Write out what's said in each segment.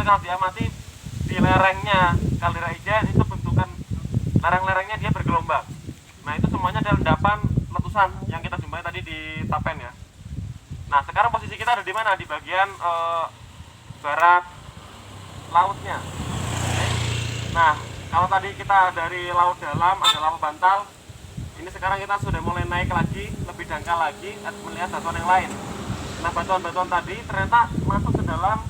Soalnya kalau diamati di lerengnya kaldera Ijen itu bentukan lereng-lerengnya dia bergelombang. Nah itu semuanya adalah endapan letusan yang kita jumpai tadi di Tapen ya. Nah sekarang posisi kita ada di mana? Di bagian barat lautnya. Nah kalau tadi kita dari laut dalam ada lava bantal, ini sekarang kita sudah mulai naik lagi, lebih dangkal lagi, melihat batuan yang lain. Nah batuan-batuan tadi ternyata masuk ke dalam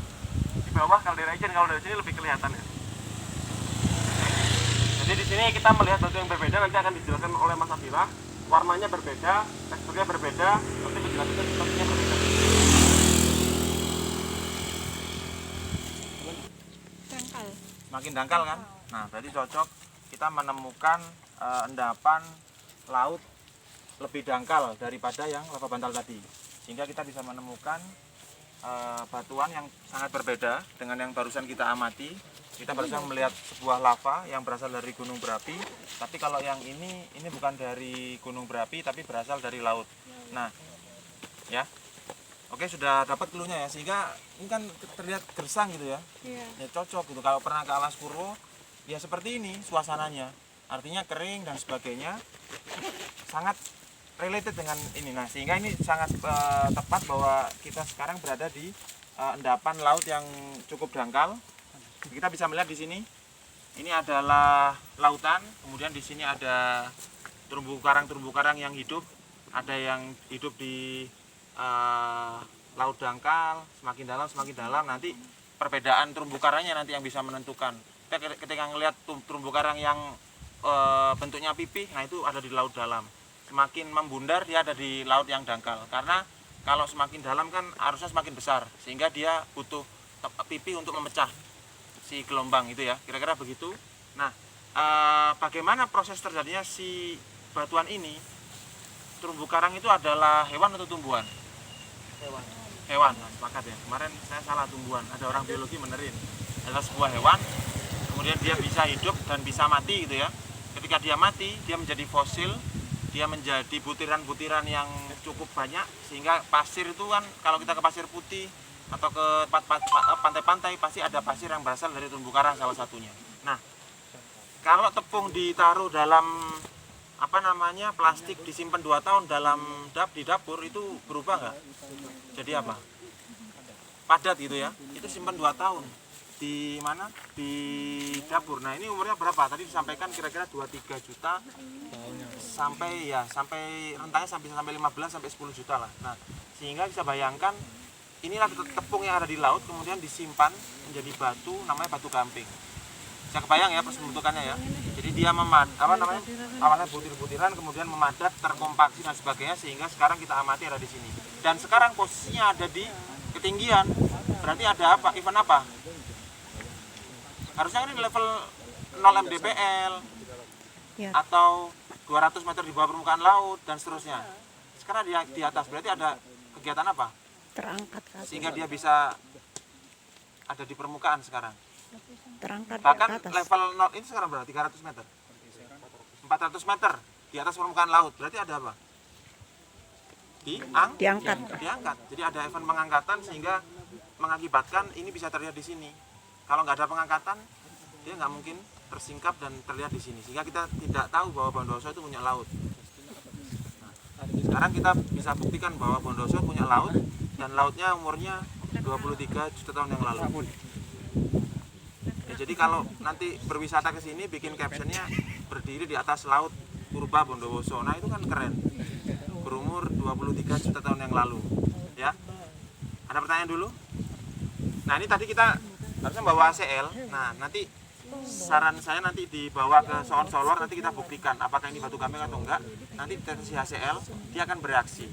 di bawah kaldera Ijen. Kalau dari sini lebih kelihatan ya. Jadi di sini kita melihat batu yang berbeda, nanti akan dijelaskan oleh Mas Abdillah. Warnanya berbeda, teksturnya berbeda, nanti penjelasannya sepertinya berbeda. Dangkal. Makin dangkal kan? Nah, berarti cocok kita menemukan endapan laut lebih dangkal daripada yang lava bantal tadi. Sehingga kita bisa menemukan batuan yang sangat berbeda dengan yang barusan kita amati. Kita barusan melihat sebuah lava yang berasal dari gunung berapi, tapi kalau yang ini bukan dari gunung berapi tapi berasal dari laut. Nah, ya. Oke, sudah dapat clue-nya ya, sehingga ini kan terlihat gersang gitu ya. Iya. Ya cocok gitu. Kalau pernah ke Alas Purwo, ya seperti ini suasananya. Artinya kering dan sebagainya. Sangat related dengan ini. Nah, sehingga ini sangat tepat bahwa kita sekarang berada di endapan laut yang cukup dangkal. Kita bisa melihat di sini. Ini adalah lautan, kemudian di sini ada terumbu karang yang hidup. Ada yang hidup di laut dangkal, semakin dalam nanti perbedaan terumbu karangnya nanti yang bisa menentukan. Kita ketika melihat terumbu karang yang bentuknya pipih, nah itu ada di laut dalam. Semakin membundar dia ada di laut yang dangkal, karena kalau semakin dalam kan arusnya semakin besar, sehingga dia butuh pipih untuk memecah si gelombang itu ya, kira-kira begitu. Nah, bagaimana proses terjadinya si batuan ini? Terumbu karang itu adalah hewan atau tumbuhan? Hewan. Nah, sepakat ya. Kemarin saya salah, tumbuhan. Ada orang biologi benerin. Adalah sebuah hewan. Kemudian dia bisa hidup dan bisa mati gitu ya. Ketika dia mati, dia menjadi fosil. Dia menjadi butiran-butiran yang cukup banyak, sehingga pasir itu kan kalau kita ke pasir putih atau ke pantai-pantai pasti ada pasir yang berasal dari terumbu karang salah satunya. Nah, kalau tepung ditaruh dalam plastik disimpan 2 tahun di dapur itu berubah nggak? Jadi apa? Padat gitu ya. Itu simpan 2 tahun di mana? Di dapur. Nah, ini umurnya berapa? Tadi disampaikan kira-kira 2-3 juta sampai rentangnya sampai 15 sampai 10 juta lah. Nah, sehingga bisa bayangkan inilah tepung yang ada di laut kemudian disimpan menjadi batu, namanya batu gamping. Bisa kebayang ya pembentukannya ya. Jadi dia awalnya butir-butiran kemudian memadat, terkompaksi dan sebagainya, sehingga sekarang kita amati ada di sini. Dan sekarang posisinya ada di ketinggian. Berarti ada apa? Event apa? Harusnya ini level 0 mdpl Ya. atau 200 meter di bawah permukaan laut dan seterusnya. Sekarang di atas, berarti ada kegiatan apa? Terangkat ke atas. Sehingga dia bisa ada di permukaan sekarang. Terangkat ke Bahkan atas. level 0 ini sekarang berapa? 300 meter? 400 meter di atas permukaan laut. Berarti ada apa? Diangkat. Diangkat. Jadi ada event pengangkatan sehingga mengakibatkan ini bisa terlihat di sini. Kalau nggak ada pengangkatan, dia nggak mungkin tersingkap dan terlihat di sini. Sehingga kita tidak tahu bahwa Bondowoso itu punya laut. Nah, sekarang kita bisa buktikan bahwa Bondowoso punya laut dan lautnya umurnya 23 juta tahun yang lalu. Ya, jadi kalau nanti berwisata ke sini bikin captionnya berdiri di atas laut purba Bondowoso. Nah, itu kan keren. Berumur 23 juta tahun yang lalu. Ya. Ada pertanyaan dulu? Nah, ini tadi kita harusnya bawa ACL. Nah, nanti saran saya nanti dibawa ke Soon Solor, nanti kita buktikan apakah ini batu gamping atau enggak. Nanti deteksi HCl, dia akan bereaksi.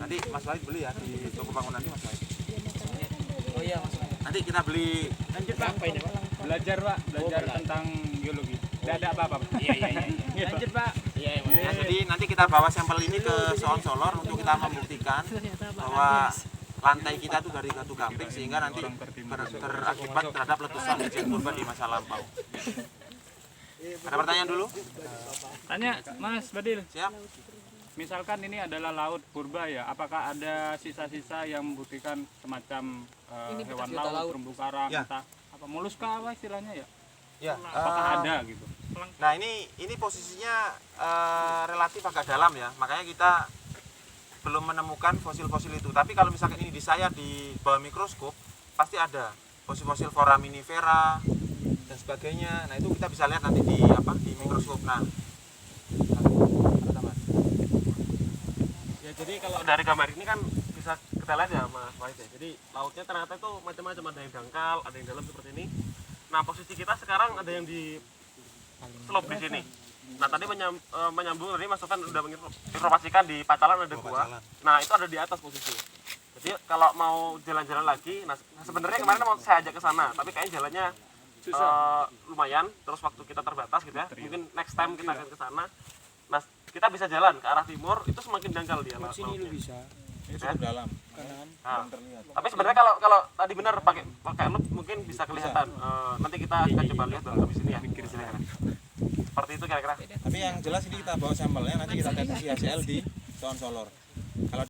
Nanti Mas Wahid beli ya di toko bangunan ini, Mas Wahid. Oh iya, Mas. Nanti kita beli. Lanjut Pak. Apa ini, Pak? Belajar tentang geologi. Tidak ada apa-apa. Iya. Lanjut Pak. Iya. Ya, jadi nanti kita bawa sampel ini ke Soon Solor untuk kita membuktikan bahwa lantai kita itu dari batu gamping, sehingga nanti berakibat terhadap letusan Ijen purba di masa lampau. Ada pertanyaan dulu? Tanya Mas Badil. Siap? misalkan ini adalah laut purba ya, apakah ada sisa-sisa yang membuktikan semacam hewan laut, terumbu karang, Ya. entah apa moluska apa istilahnya ya? Ya, Apakah ada gitu? nah ini posisinya relatif agak dalam ya, makanya kita belum menemukan fosil-fosil itu. Tapi kalau misalkan ini disayat di bawah mikroskop, pasti ada fosil-fosil foraminifera dan sebagainya. Nah itu kita bisa lihat nanti di mikroskop. Nah, Ya jadi kalau dari gambar ini kan bisa kita lihat ya Mas Wahid ya. Jadi lautnya ternyata itu macam-macam, ada yang dangkal, ada yang dalam seperti ini. Nah posisi kita sekarang ada yang di slope di sini. Nah tadi menyambung tadi Mas Sofyan sudah menginformasikan di Pacalan ada gua. Nah itu ada di atas posisi. Jadi kalau mau jalan-jalan lagi, nah sebenarnya kemarin mau saya ajak ke sana, tapi kayaknya jalannya lumayan. Terus waktu kita terbatas gitu ya. Mungkin next time kita akan ke sana. Nah kita bisa jalan ke arah timur, itu semakin dangkal dia. Sini lu bisa. ini cukup dalam. Nah, tapi sebenarnya kalau tadi benar pakai loop mungkin bisa kelihatan. Nanti kita akan coba lihat dalam di sini ya. Seperti itu kira-kira. Tapi yang jelas ini kita bawa sampelnya, nanti kita tes hasil di Sound Solor. Kalau